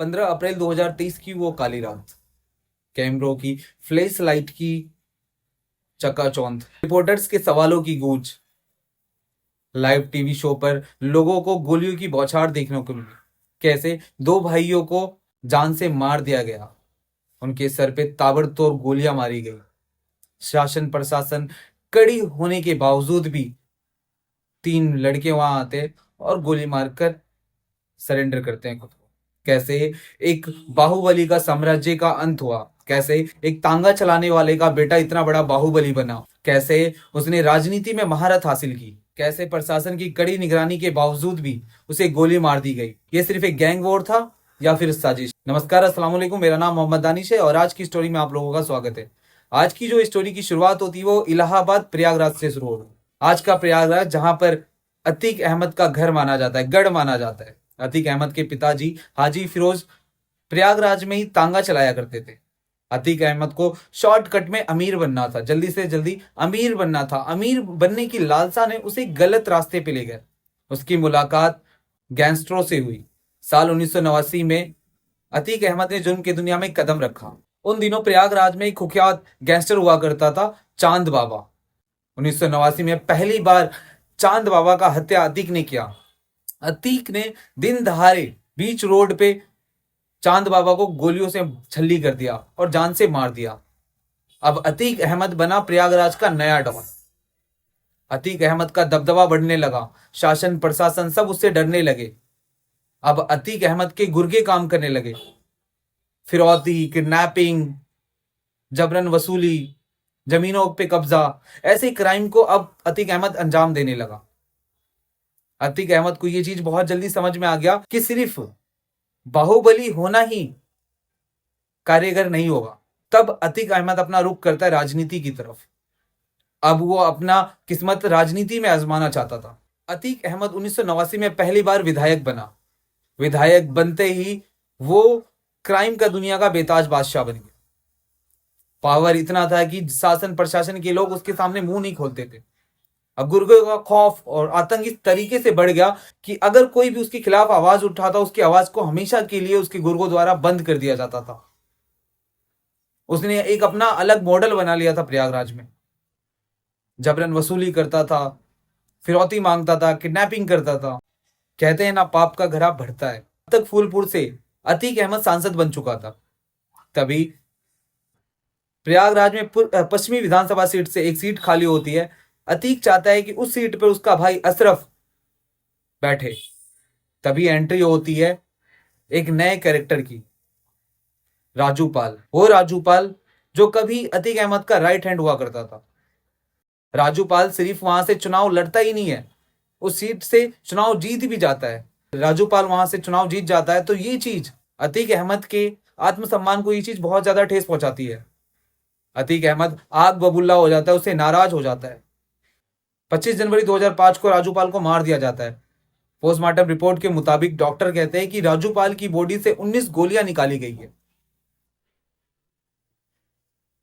15 अप्रैल 2023 की वो काली रात, कैमरों की फ्लैश लाइट की चकाचौंध, रिपोर्टर्स के सवालों की गूंज, लाइव टीवी शो पर लोगों को गोलियों की बौछार देखने को मिली। कैसे दो भाइयों को जान से मार दिया गया, उनके सर पे ताबड़तोड़ गोलियां मारी गई। शासन प्रशासन कड़ी होने के बावजूद भी तीन लड़के वहां आते और गोली मारकर सरेंडर करते हैं खुद को। कैसे एक बाहुबली का साम्राज्य का अंत हुआ, कैसे एक तांगा चलाने वाले का बेटा इतना बड़ा बाहुबली बना, कैसे उसने राजनीति में महारत हासिल की, कैसे प्रशासन की कड़ी निगरानी के बावजूद भी उसे गोली मार दी गई। ये सिर्फ एक गैंग वॉर था या फिर साजिश? नमस्कार, अस्सलाम वालेकुम, मेरा नाम मोहम्मद दानिश है और आज की स्टोरी में आप लोगों का स्वागत है। आज की जो स्टोरी की शुरुआत होती है वो इलाहाबाद प्रयागराज से शुरू होगी। आज का प्रयागराज जहां पर अतीक अहमद का घर माना जाता है, गढ़ माना जाता है। अतीक अहमद के पिताजी हाजी फिरोज प्रयागराज में ही तांगा चलाया करते थे। अतीक अहमद को शॉर्टकट में अमीर बनना था, जल्दी से जल्दी अमीर बनना था। अमीर बनने की लालसा ने उसे गलत रास्ते पे ले गया। उसकी मुलाकात गैंगस्टरों से हुई। साल 1989 में अतीक अहमद ने जुर्म की दुनिया में कदम रखा। उन दिनों प्रयागराज में एक कुख्यात गैंगस्टर हुआ करता था, चांद बाबा। 1989 में पहली बार चांद बाबा का हत्या अतीक ने किया। अतीक ने दिन दहाड़े बीच रोड पे चांद बाबा को गोलियों से छल्ली कर दिया और जान से मार दिया। अब अतीक अहमद बना प्रयागराज का नया डॉन। अतीक अहमद का दबदबा बढ़ने लगा, शासन प्रशासन सब उससे डरने लगे। अब अतीक अहमद के गुर्गे काम करने लगे। फिरौती, किडनैपिंग, जबरन वसूली, जमीनों पे कब्जा, ऐसे क्राइम को अब अतीक अहमद अंजाम देने लगा। अतीक अहमद को यह चीज बहुत जल्दी समझ में आ गया कि सिर्फ बाहुबली होना ही कार्यगर नहीं होगा। तब अतीक अहमद अपना रुख करता है राजनीति की तरफ। अब वो अपना किस्मत राजनीति में आजमाना चाहता था। अतीक अहमद 1989 में पहली बार विधायक बना। विधायक बनते ही वो क्राइम का दुनिया का बेताज बादशाह बन गया। पावर इतना था कि शासन प्रशासन के लोग उसके सामने मुंह नहीं खोलते थे। अब गुर्गे का खौफ और आतंक इस तरीके से बढ़ गया कि अगर कोई भी उसके खिलाफ आवाज उठाता, उसकी आवाज को हमेशा के लिए उसके गुर्गों द्वारा बंद कर दिया जाता था। उसने एक अपना अलग मॉडल बना लिया था प्रयागराज में। जबरन वसूली करता था, फिरौती मांगता था, किडनैपिंग करता था। कहते हैं ना, पाप का घड़ा भरता है। अब तक फूलपुर से अतीक अहमद सांसद बन चुका था। तभी प्रयागराज में पश्चिमी विधानसभा सीट से एक सीट खाली होती है। अतीक चाहता है कि उस सीट पर उसका भाई अशरफ बैठे। तभी एंट्री होती है एक नए कैरेक्टर की, राजूपाल। वो राजूपाल जो कभी अतीक अहमद का राइट हैंड हुआ करता था। राजूपाल सिर्फ वहां से चुनाव लड़ता ही नहीं है, उस सीट से चुनाव जीत भी जाता है। राजूपाल वहां से चुनाव जीत जाता है तो ये चीज अतीक अहमद के आत्मसम्मान को ये चीज बहुत ज्यादा ठेस पहुंचाती है। अतीक अहमद आग बबूला हो जाता है, उससे नाराज हो जाता है। 25 जनवरी 2005 को राजूपाल को मार दिया जाता है। पोस्टमार्टम रिपोर्ट के मुताबिक डॉक्टर कहते हैं कि राजूपाल की बॉडी से 19 गोलियां निकाली गई है।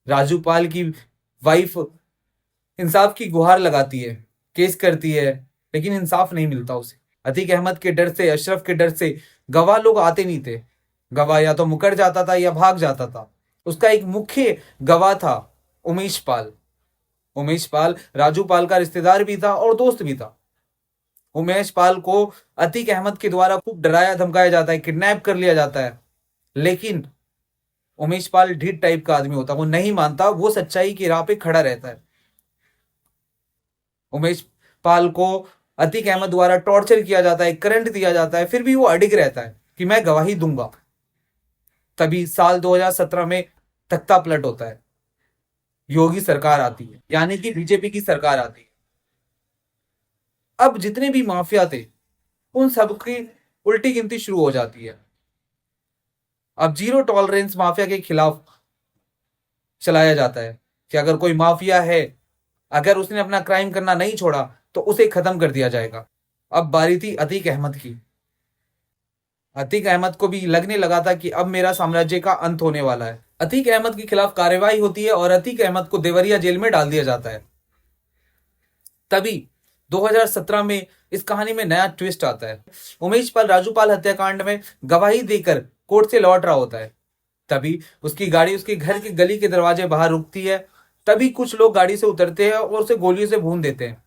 राजूपाल की वाइफ इंसाफ की गुहार लगाती है, केस करती है, लेकिन इंसाफ नहीं मिलता उसे। अतीक अहमद के डर से, अशरफ के डर से गवाह लोग आते नहीं थे। गवाह या तो मुकर जाता था या भाग जाता था। उसका एक मुख्य गवाह था उमेश पाल। उमेश पाल राजूपाल का रिश्तेदार भी था और दोस्त भी था। उमेश पाल को अतीक अहमद के द्वारा खूब डराया धमकाया जाता है, किडनैप कर लिया जाता है, लेकिन उमेश पाल ढीठ टाइप का आदमी होता, वो नहीं मानता, वो सच्चाई की राह पे खड़ा रहता है। उमेश पाल को अतीक अहमद द्वारा टॉर्चर किया जाता है, करंट दिया जाता है, फिर भी वो अडिग रहता है कि मैं गवाही दूंगा। तभी साल 2017 में तख्ता पलट होता है। योगी सरकार आती है, यानी कि बीजेपी की सरकार आती है। अब जितने भी माफिया थे उन सबकी उल्टी गिनती शुरू हो जाती है। अब जीरो टॉलरेंस माफिया के खिलाफ चलाया जाता है कि अगर कोई माफिया है, अगर उसने अपना क्राइम करना नहीं छोड़ा तो उसे खत्म कर दिया जाएगा। अब बारी थी अतीक अहमद की। अतीक अहमद को भी लगने लगा था कि अब मेरा साम्राज्य का अंत होने वाला है। अतीक अहमद के खिलाफ कार्रवाई होती है और अतीक अहमद को देवरिया जेल में डाल दिया जाता है। तभी 2017 में इस कहानी में नया ट्विस्ट आता है। उमेश पाल राजूपाल हत्याकांड में गवाही देकर कोर्ट से लौट रहा होता है, तभी उसकी गाड़ी उसके घर की गली के दरवाजे बाहर रुकती है। तभी कुछ लोग गाड़ी से उतरते हैं और उसे गोलियों से भून देते हैं।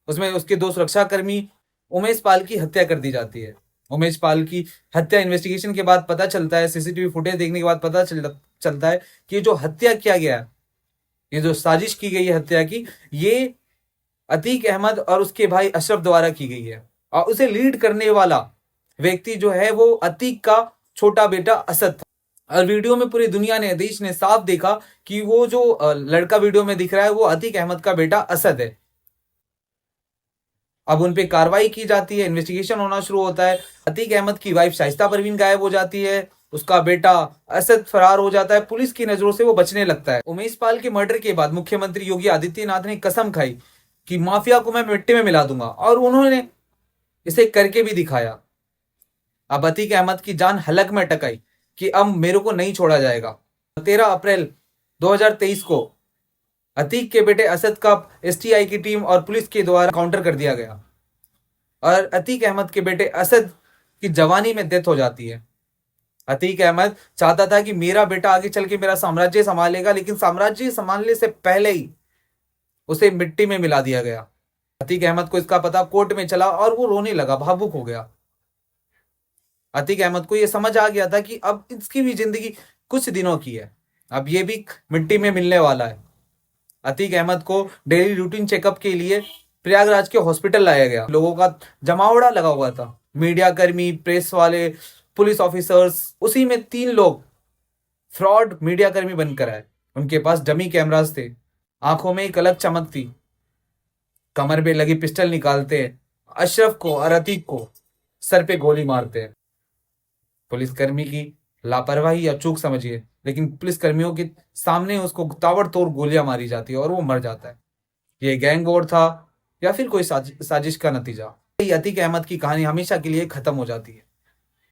उसमें उसके दो सुरक्षाकर्मी उमेश पाल की हत्या कर दी जाती है। उमेश पाल की हत्या इन्वेस्टिगेशन के बाद पता चलता है, सीसीटीवी फुटेज देखने के बाद पता चलता है कि ये जो हत्या किया गया है, ये जो साजिश की गई है हत्या की, ये अतीक अहमद और उसके भाई अशरफ द्वारा की गई है। और उसे लीड करने वाला व्यक्ति जो है वो अतीक का छोटा बेटा असद था। और वीडियो में पूरी दुनिया ने, देश ने साफ देखा कि वो जो लड़का वीडियो में दिख रहा है वो अतीक अहमद का बेटा असद है। अब उन पे कार्रवाई की जाती है, इन्वेस्टिगेशन होना शुरू होता है। अतीक अहमद की वाइफ शाइस्ता परवीन गायब हो जाती है, उसका बेटा असद फरार हो जाता है, पुलिस की नजरों से वो बचने लगता है। उमेश पाल के मर्डर के बाद मुख्यमंत्री योगी आदित्यनाथ ने कसम खाई कि माफिया को मैं मिट्टी में मिला दूंगा, और उन्होंने इसे करके भी दिखाया। अब अतीक अहमद की जान हलक में टकाई कि अब मेरे को नहीं छोड़ा जाएगा। 13 अप्रैल 2023 को अतीक के बेटे असद का एसटीआई की टीम और पुलिस के द्वारा काउंटर कर दिया गया, और अतीक अहमद के बेटे असद की जवानी में डेथ हो जाती है। अतीक अहमद चाहता था कि मेरा बेटा आगे चल के मेरा साम्राज्य संभालेगा, लेकिन साम्राज्य संभालने से पहले ही उसे मिट्टी में मिला दिया गया। अतीक अहमद को इसका पता कोर्ट में चला और वो रोने लगा, भावुक हो गया। अतीक अहमद को यह समझ आ गया था कि अब इसकी भी जिंदगी कुछ दिनों की है, अब ये भी मिट्टी में मिलने वाला है। अतीक अहमद को डेली रूटीन चेकअप के लिए प्रयागराज के हॉस्पिटल लाया गया। लोगों का जमावड़ा लगा हुआ था, मीडिया कर्मी, प्रेस वाले, पुलिस ऑफिसर्स। उसी में 3 लोग फ्रॉड मीडिया कर्मी बनकर आए। उनके पास डमी कैमरास थे, आंखों में एक अलग चमक थी, कमर पे लगी पिस्टल निकालते हैं, अशरफ को और अतीक को सर पे गोली मारते हैं। पुलिसकर्मी की लापरवाही या चूक समझिए, लेकिन पुलिसकर्मियों के सामने उसको ताबड़तोड़ गोलियां मारी जाती है और वो मर जाता है। ये गैंग वॉर था या फिर कोई साजिश का नतीजा? अतीक अहमद की कहानी हमेशा के लिए खत्म हो जाती है।